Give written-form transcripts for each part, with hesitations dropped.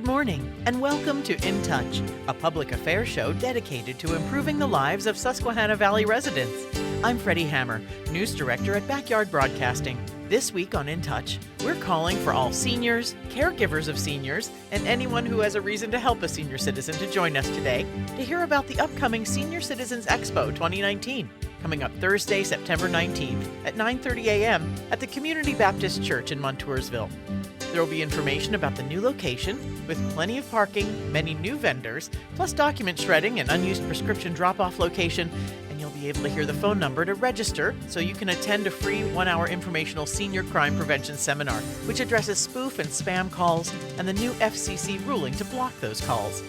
Good morning, and welcome to InTouch, a public affairs show dedicated to improving the lives of Susquehanna Valley residents. I'm Freddi Hammer, News Director at Backyard Broadcasting. This week on InTouch, we're calling for all seniors, caregivers of seniors, and anyone who has a reason to help a senior citizen to join us today to hear about the upcoming Senior Citizens Expo 2019, coming up Thursday, September 19th at 9:30 a.m. at the Community Baptist Church in Montoursville. There will be information about the new location, with plenty of parking, many new vendors, plus document shredding and unused prescription drop-off location, and you'll be able to hear the phone number to register so you can attend a free one-hour informational senior crime prevention seminar, which addresses spoof and spam calls and the new FCC ruling to block those calls.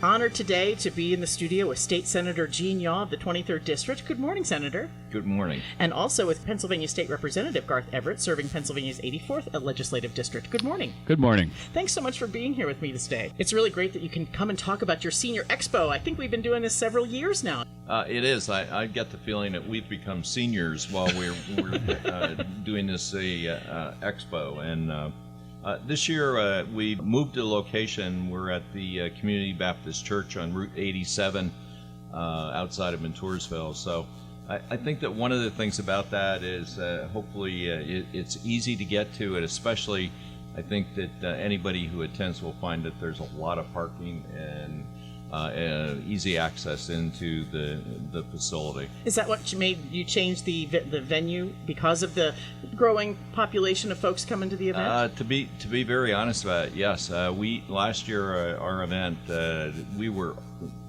Honored today to be in the studio with State Senator Gene Yaw of the 23rd District. Good morning, Senator. Good morning. And also with Pennsylvania State Representative Garth Everett, serving Pennsylvania's 84th Legislative District. Good morning. Good morning. Thanks so much for being here with me today. It's really great that you can come and talk about your Senior Expo. I think we've been doing this several years now. It is. I get the feeling that we've become seniors while we're doing this expo. And this year we moved to location. We're at the Community Baptist Church on Route 87 outside of Montoursville. So I think that one of the things about that is hopefully it's easy to get to it, especially I think that anybody who attends will find that there's a lot of parking and easy access into the facility. Is that what made you change the venue because of the growing population of folks coming to the event? To be very honest about it, yes. We last year our event we were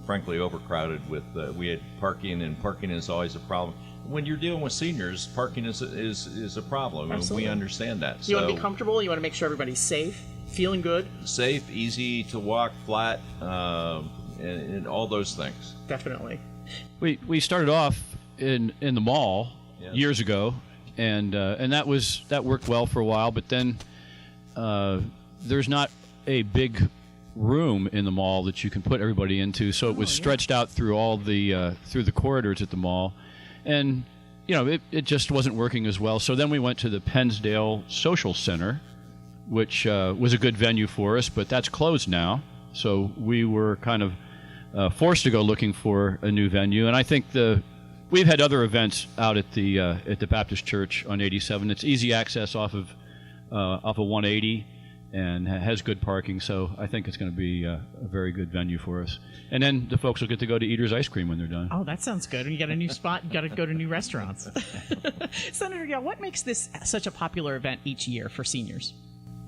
frankly overcrowded with we had parking, and parking is always a problem. When you're dealing with seniors, parking is a problem. Absolutely. And we understand that. You want to be comfortable. You want to make sure everybody's safe, feeling good. Safe, easy to walk, flat. And all those things. Definitely. We started off in the mall years ago, and that worked well for a while. But then there's not a big room in the mall that you can put everybody into, so it was stretched out through all the through the corridors at the mall, and it just wasn't working as well. So then we went to the Pennsdale Social Center, which was a good venue for us, but that's closed now. So we were kind of forced to go looking for a new venue, and I think we've had other events out at the Baptist Church on 87. It's easy access off of 180, and has good parking. So I think it's going to be a very good venue for us. And then the folks will get to go to Eater's Ice Cream when they're done. Oh, that sounds good. And you got a new spot. You got to go to new restaurants. Senator, what makes this such a popular event each year for seniors?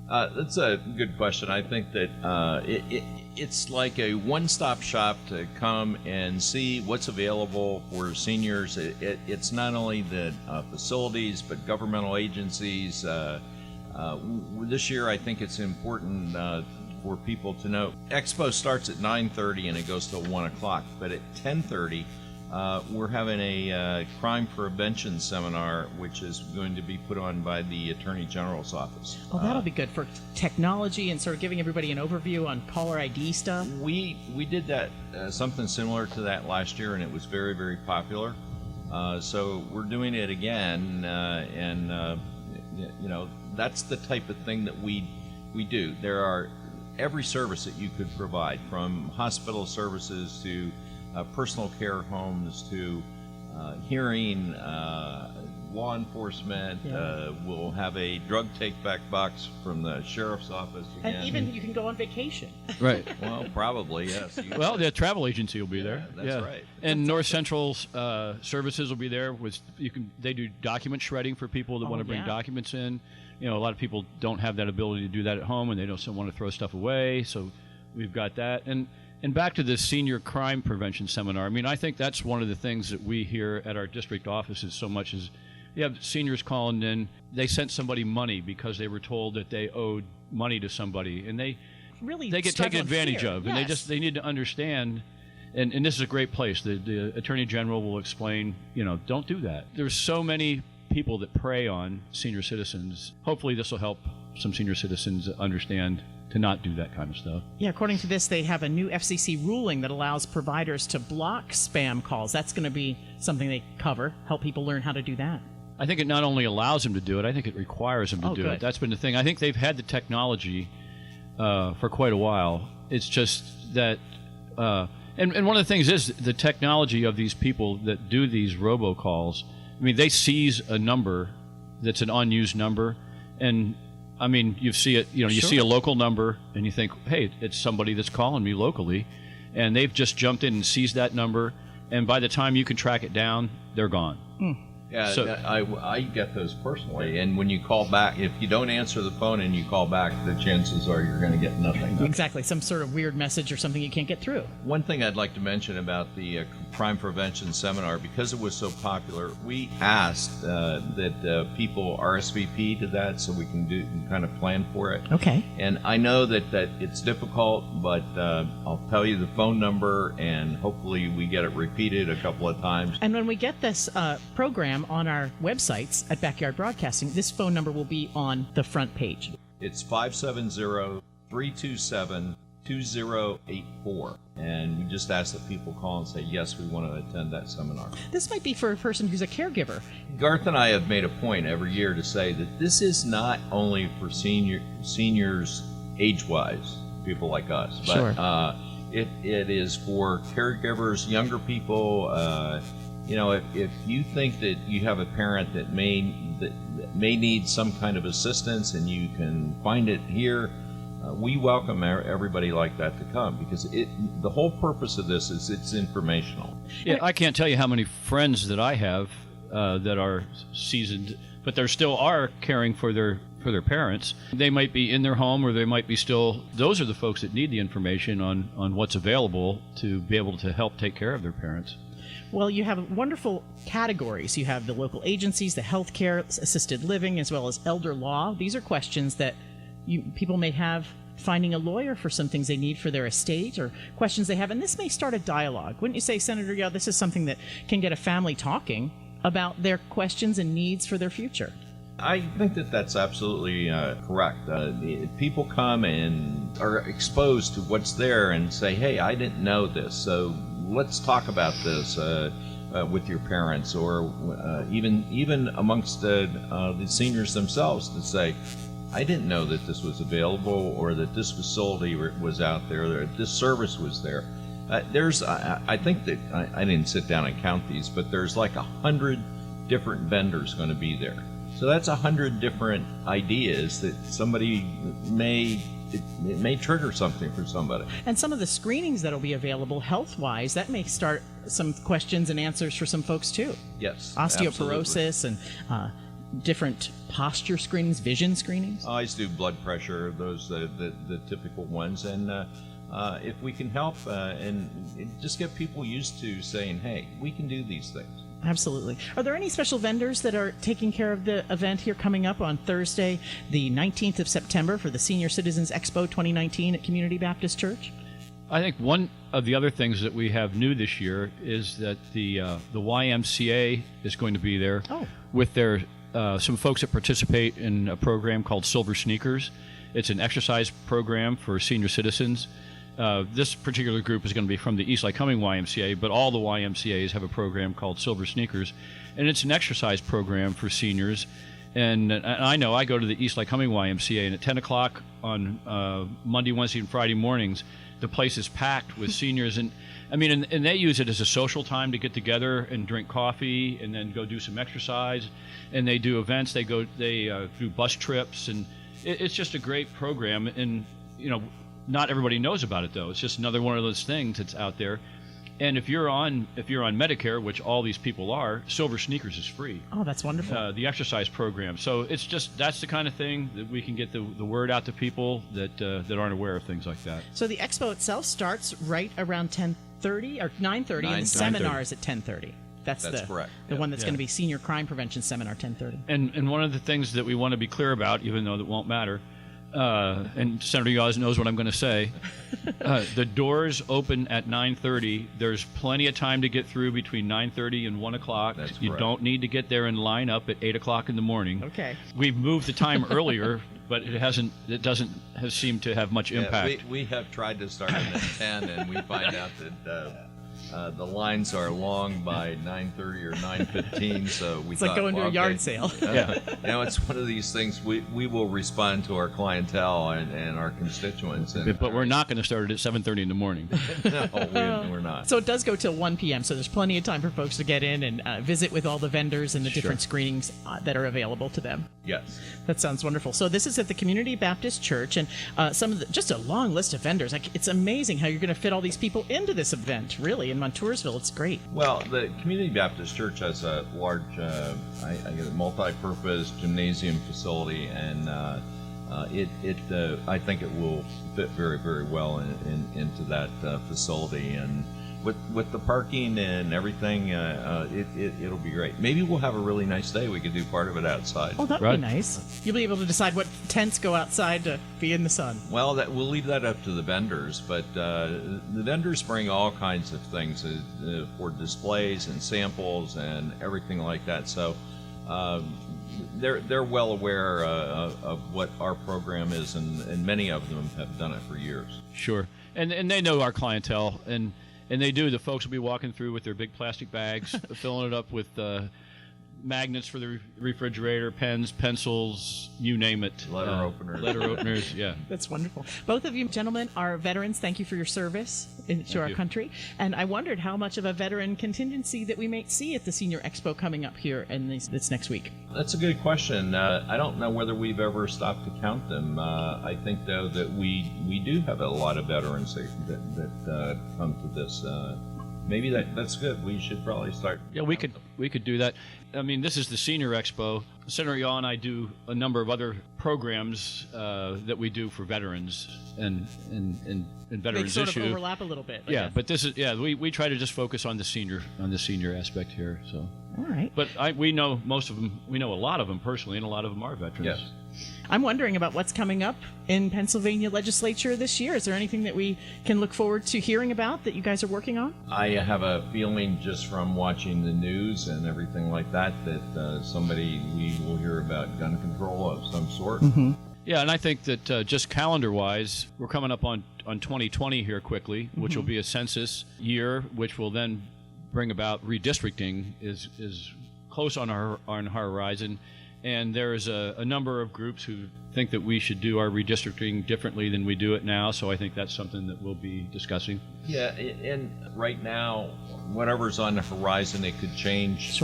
That's a good question. I think that it's like a one-stop shop to come and see what's available for seniors. It's not only the facilities, but governmental agencies. This year, I think it's important for people to know. Expo starts at 9:30 and it goes till 1 o'clock. But at 10:30, we're having a crime prevention seminar, which is going to be put on by the Attorney General's office. Oh, that'll be good for technology and sort of giving everybody an overview on caller ID stuff. We did that, something similar to that last year, and it was very, very popular. So we're doing it again, and that's the type of thing that we do. There are every service that you could provide, from hospital services to personal care homes to hearing, law enforcement. We'll have a drug take-back box from the sheriff's office again. And even you can go on vacation. Right. Well, probably, yes. Well, the travel agency will be there. That's right. And North Central's services will be there. They do document shredding for people that want to bring documents in. A lot of people don't have that ability to do that at home, and they don't want to throw stuff away. So we've got that. And back to this senior crime prevention seminar, I mean, I think that's one of the things that we hear at our district offices so much is you have seniors calling in. They sent somebody money because they were told that they owed money to somebody, and they get taken advantage of. And they need to understand, and this is a great place. The Attorney General will explain, don't do that. There's so many people that prey on senior citizens. Hopefully this will help some senior citizens understand to not do that kind of stuff. Yeah, according to this, they have a new FCC ruling that allows providers to block spam calls. That's going to be something they cover, help people learn how to do that. I think it not only allows them to do it, I think it requires them to do it. That's been the thing. I think they've had the technology for quite a while. It's just that, and one of the things is the technology of these people that do these robocalls. I mean, they seize a number that's an unused number, and I mean, you see it. You Sure. see a local number, and you think, "Hey, it's somebody that's calling me locally," and they've just jumped in and seized that number, and by the time you can track it down, they're gone. Yeah, So- I get those personally. And when you call back, if you don't answer the phone and you call back, the chances are you're going to get nothing. Exactly, some sort of weird message or something you can't get through. One thing I'd like to mention about the crime prevention seminar, because it was so popular, we asked that people RSVP to that so we can kind of plan for it. Okay. And I know that it's difficult, but I'll tell you the phone number, and hopefully we get it repeated a couple of times. And when we get this program on our websites at Backyard Broadcasting, this phone number will be on the front page. It's 570-327-2084. And we just ask that people call and say, yes, we want to attend that seminar. This might be for a person who's a caregiver. Garth and I have made a point every year to say that this is not only for seniors age-wise, people like us, but Sure. it is for caregivers, younger people. If you think that you have a parent that may need some kind of assistance and you can find it here, we welcome everybody like that to come, because the whole purpose of this is it's informational. Yeah, I can't tell you how many friends that I have that are seasoned, but they still are caring for their parents. They might be in their home, or they might be still. Those are the folks that need the information on what's available to be able to help take care of their parents. Well, you have wonderful categories. You have the local agencies, the healthcare, assisted living, as well as elder law. These are questions that people may have finding a lawyer for some things they need for their estate, or questions they have. And this may start a dialogue. Wouldn't you say, Senator? Yeah, this is something that can get a family talking about their questions and needs for their future. I think that that's absolutely correct. People come and are exposed to what's there and say, hey, I didn't know this, so let's talk about this with your parents, or even amongst the seniors themselves, to say, I didn't know that this was available, or that this facility was out there, or this service was there. I think that, I didn't sit down and count these, but there's like 100 different vendors going to be there. So that's 100 different ideas that somebody it may trigger something for somebody. And some of the screenings that will be available health-wise, that may start some questions and answers for some folks too. Yes. Osteoporosis absolutely. and different posture screenings, vision screenings. I always do blood pressure, those the typical ones. And if we can help and just get people used to saying, hey, we can do these things. Absolutely. Are there any special vendors that are taking care of the event here coming up on Thursday, the 19th of September, for the Senior Citizens Expo 2019 at Community Baptist Church? I think one of the other things that we have new this year is that the YMCA is going to be there with their some folks that participate in a program called Silver Sneakers. It's an exercise program for senior citizens. This particular group is going to be from the East Lycoming YMCA, but all the YMCAs have a program called Silver Sneakers, and it's an exercise program for seniors. And I know I go to the East Lycoming YMCA, and at 10 o'clock on Monday, Wednesday, and Friday mornings, the place is packed with seniors. And I mean, and they use it as a social time to get together and drink coffee, and then go do some exercise. And they do events. They do bus trips, and it's just a great program. And not everybody knows about it, though. It's just another one of those things that's out there. And if you're on Medicare, which all these people are, Silver Sneakers is free. Oh, that's wonderful. The exercise program. So it's just, that's the kind of thing that we can get the word out to people that aren't aware of things like that. So the expo itself starts right around 10:30 or 9:30, and the seminar is at 10:30. That's correct. The one that's going to be Senior Crime Prevention Seminar, 10:30. And one of the things that we want to be clear about, even though that won't matter, and Senator Yaws knows what I'm going to say. The doors open at 9:30. There's plenty of time to get through between 9:30 and 1 o'clock. That's you correct. don't need to get there and line up at 8 o'clock in the morning. Okay. We've moved the time earlier, but it doesn't have seemed to have much impact. We have tried to start them at 10, and we find out that The lines are long by 9:30 or 9:15, so we It's like going to a yard sale. It's one of these things. We will respond to our clientele and our constituents. But we're not going to start it at 7:30 in the morning. No, we're not. So it does go till 1 p.m., so there's plenty of time for folks to get in and visit with all the vendors and the different screenings that are available to them. Yes. That sounds wonderful. So this is at the Community Baptist Church, and just a long list of vendors. It's amazing how you're going to fit all these people into this event, really, in Montoursville. It's great. Well, the Community Baptist Church has a large, multi-purpose gymnasium facility, and I think it will fit very, very well into that facility. And with the parking and everything, it'll be great. Maybe we'll have a really nice day. We could do part of it outside. Oh, that'd be nice. You'll be able to decide what tents go outside to be in the sun. Well, we'll leave that up to the vendors, but the vendors bring all kinds of things for displays and samples and everything like that. So they're well aware of what our program is, and many of them have done it for years. Sure, and they know our clientele, and they do. The folks will be walking through with their big plastic bags, filling it up with magnets for the refrigerator, pens, pencils, you name it. Letter openers, yeah. That's wonderful. Both of you gentlemen are veterans. Thank you for your service to our country. And I wondered how much of a veteran contingency that we might see at the Senior Expo coming up here in this next week. That's a good question. I don't know whether we've ever stopped to count them. I think, though, that we do have a lot of veterans that come to this. Maybe that's good. We should probably start. Yeah, we could do that. I mean, this is the Senior Expo. Senator Yaw and I do a number of other programs that we do for veterans and veterans they sort issue. of overlap a little bit. Yeah, but this is we try to just focus on the senior aspect here. So all right. But we know most of them. We know a lot of them personally, and a lot of them are veterans. Yes. I'm wondering about what's coming up in Pennsylvania legislature this year. Is there anything that we can look forward to hearing about that you guys are working on? I have a feeling just from watching the news and everything like that we will hear about gun control of some sort. Mm-hmm. Yeah, and I think that just calendar-wise, we're coming up on 2020 here quickly, which will be a census year, which will then bring about redistricting is close on our horizon. And there's a number of groups who think that we should do our redistricting differently than we do it now. So I think that's something that we'll be discussing. Yeah, and right now, whatever's on the horizon, it could change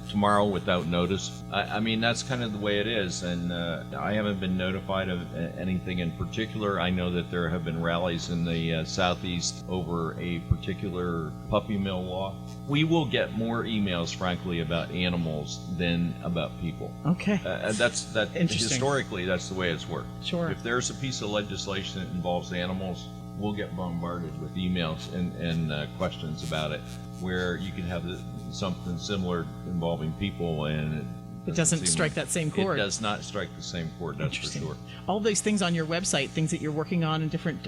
tomorrow without notice. I mean, that's kind of the way it is. And I haven't been notified of anything in particular. I know that there have been rallies in the Southeast over a particular puppy mill law. We will get more emails, frankly, about animals than about people. Okay. That's historically, that's the way it's worked. Sure. If there's a piece of legislation that involves animals, we'll get bombarded with emails and questions about it, where you can have something similar involving people, and it doesn't strike that same chord. It does not strike the same chord, that's for sure. All those things on your website, things that you're working on and different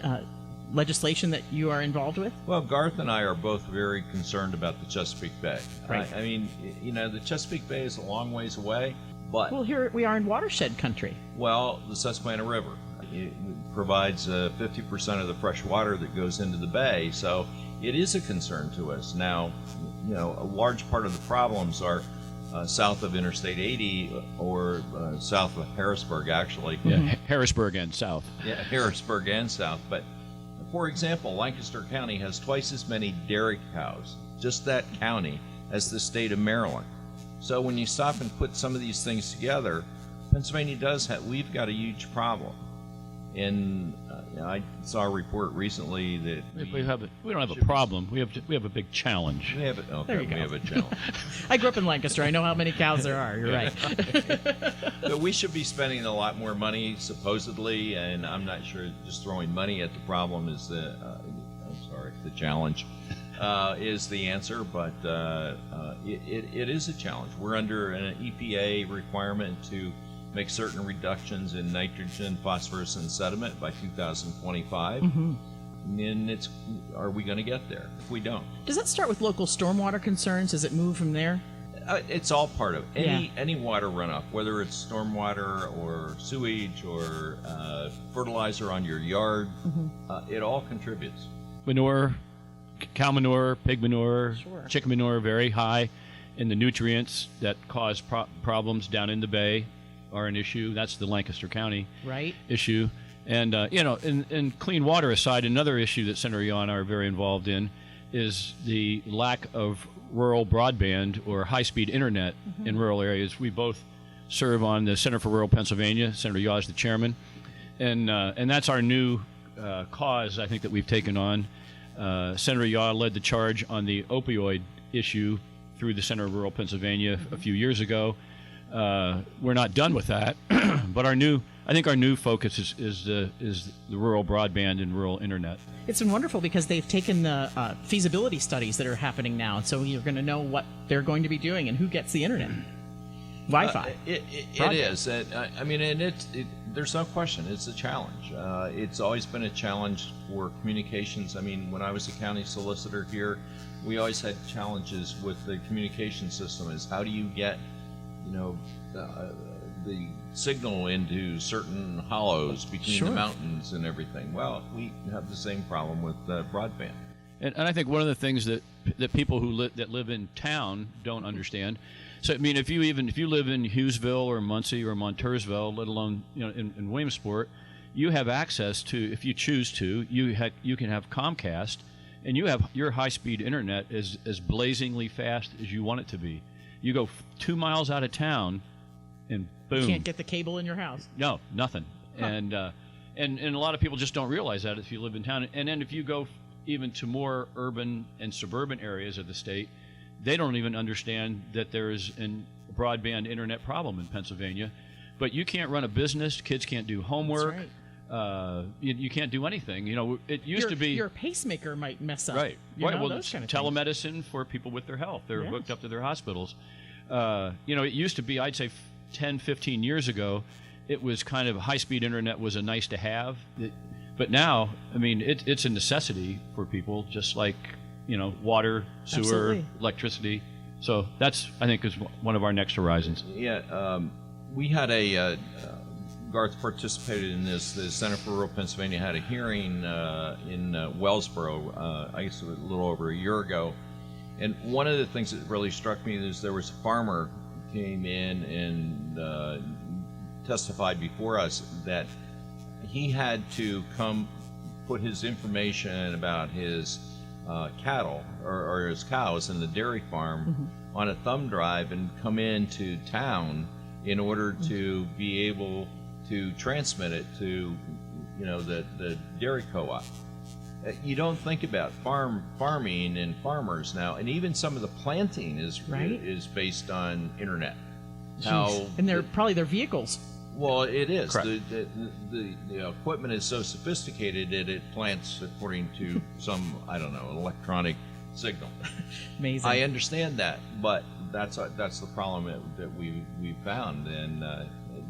legislation that you are involved with? Well, Garth and I are both very concerned about the Chesapeake Bay. Right. I mean, the Chesapeake Bay is a long ways away, but... Well, here we are in watershed country. Well, the Susquehanna River. It provides 50% of the fresh water that goes into the bay, so it is a concern to us. Now, a large part of the problems are south of Interstate 80 or south of Harrisburg, actually. Yeah, Harrisburg and south. Yeah, Harrisburg and south. But, for example, Lancaster County has twice as many dairy cows, just that county, as the state of Maryland. So when you stop and put some of these things together, Pennsylvania we've got a huge problem. And I saw a report recently that we don't have a problem. We have a big challenge. We have a challenge. I grew up in Lancaster. I know how many cows there are. You're right. But we should be spending a lot more money, supposedly, and I'm not sure just throwing money at the problem is the challenge is the answer. But it is a challenge. We're under an EPA requirement to make certain reductions in nitrogen, phosphorus, and sediment by 2025. And are we going to get there? If we don't, does that start with local stormwater concerns? Does it move from there? It's all part of it. Any water runoff, whether it's stormwater or sewage or fertilizer on your yard, it all contributes. Manure, cow manure, pig manure, Sure. chicken manure, very high in the nutrients that cause problems down in the bay are an issue. That's the Lancaster County Right. issue. And, and clean water aside, another issue that Senator Yaw and I are very involved in is the lack of rural broadband or high-speed internet in rural areas. We both serve on the Center for Rural Pennsylvania. Senator Yaw is the chairman. And that's our new cause, I think, that we've taken on. Senator Yaw led the charge on the opioid issue through the Center of Rural Pennsylvania a few years ago. We're not done with that, but I think our new focus is the rural broadband and rural internet. It's been wonderful because they've taken the feasibility studies that are happening now, and so you're going to know what they're going to be doing and who gets the internet. Wi-Fi. It is. I mean, and there's no question. It's a challenge. It's always been a challenge for communications. I mean, when I was a county solicitor here, we always had challenges with the communication system. Is how do you get, the signal into certain hollows between the mountains and everything. Well, we have the same problem with broadband. And I think one of the things that people that live in town don't understand. So I mean, if you live in Hughesville or Muncie or Montoursville, let alone in Williamsport, you have access to, if you choose to, you can have Comcast, and you have your high-speed internet is as blazingly fast as you want it to be. You go 2 miles out of town, and boom. You can't get the cable in your house. No, nothing. Huh. And a lot of people just don't realize that if you live in town. And then if you go even to more urban and suburban areas of the state, they don't even understand that there is a broadband internet problem in Pennsylvania. But you can't run a business. Kids can't do homework. That's right. You can't do anything. It used to be your pacemaker might mess up. Right. Well, it's kind of telemedicine for people with their health. They're hooked up to their hospitals. It used to be, I'd say 10, 15 years ago, it was kind of high-speed internet was a nice to have. But now, I mean, it's a necessity for people, just like, water, sewer, Absolutely. Electricity. So that's, I think, is one of our next horizons. Yeah, we had Garth participated in this. The Center for Rural Pennsylvania had a hearing in Wellsboro, I guess a little over a year ago. And one of the things that really struck me is there was a farmer who came in and testified before us that he had to come put his information about his cattle or his cows in the dairy farm on a thumb drive and come into town in order to be able to transmit it to the dairy co-op. You don't think about farming and farmers now, and even some of the planting is based on internet. And they're probably their vehicles. Well, it is. Correct. The equipment is so sophisticated that it plants according to some, I don't know, electronic signal. Amazing. I understand that, but that's the problem that we found, and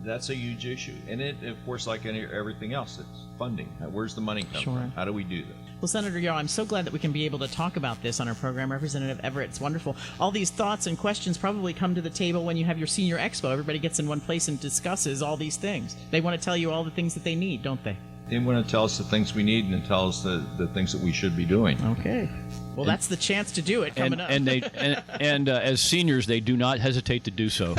that's a huge issue. And it, of course, like everything else, it's funding. Where's the money come from? How do we do this? Well, Senator Yaw, I'm so glad that we can be able to talk about this on our program. Representative Everett, it's wonderful. All these thoughts and questions probably come to the table when you have your senior expo. Everybody gets in one place and discusses all these things. They want to tell you all the things that they need, don't they? They want to tell us the things we need and tell us the things that we should be doing. Okay. Well, that's the chance to do it coming up. And as seniors, they do not hesitate to do so.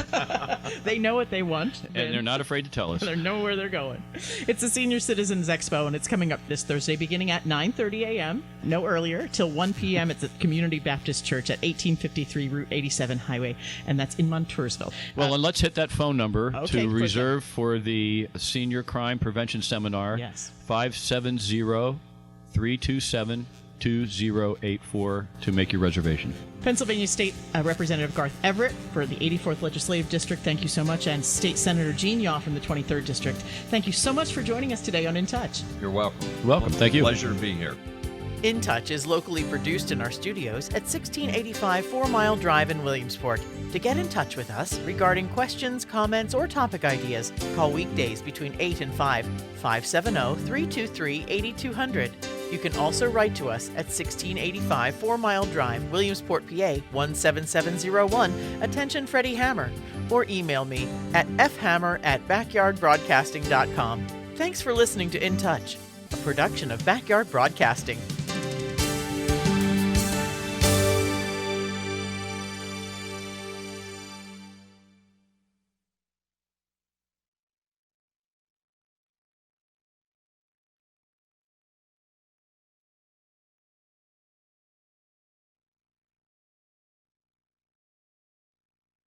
They know what they want. And they're not afraid to tell us. They know where they're going. It's the Senior Citizens Expo, and it's coming up this Thursday beginning at 9:30 a.m., no earlier, till 1 p.m. at the Community Baptist Church at 1853 Route 87 Highway, and that's in Montoursville. Well, and let's hit that phone number Okay, to reserve for the Senior Crime Prevention Seminar. Yes. 570-327-2084 to make your reservation. Pennsylvania State Representative Garth Everett for the 84th Legislative District, thank you so much, and State Senator Gene Yaw from the 23rd District. Thank you so much for joining us today on In Touch. You're welcome. Welcome. Thank you. Pleasure to be here. InTouch is locally produced in our studios at 1685 4 Mile Drive in Williamsport. To get in touch with us regarding questions, comments, or topic ideas, call weekdays between 8 and 5, 570-323-8200. You can also write to us at 1685 4 Mile Drive, Williamsport, PA 17701, attention Freddi Hammer, or email me at fhammer@backyardbroadcasting.com. Thanks for listening to In Touch, a production of Backyard Broadcasting.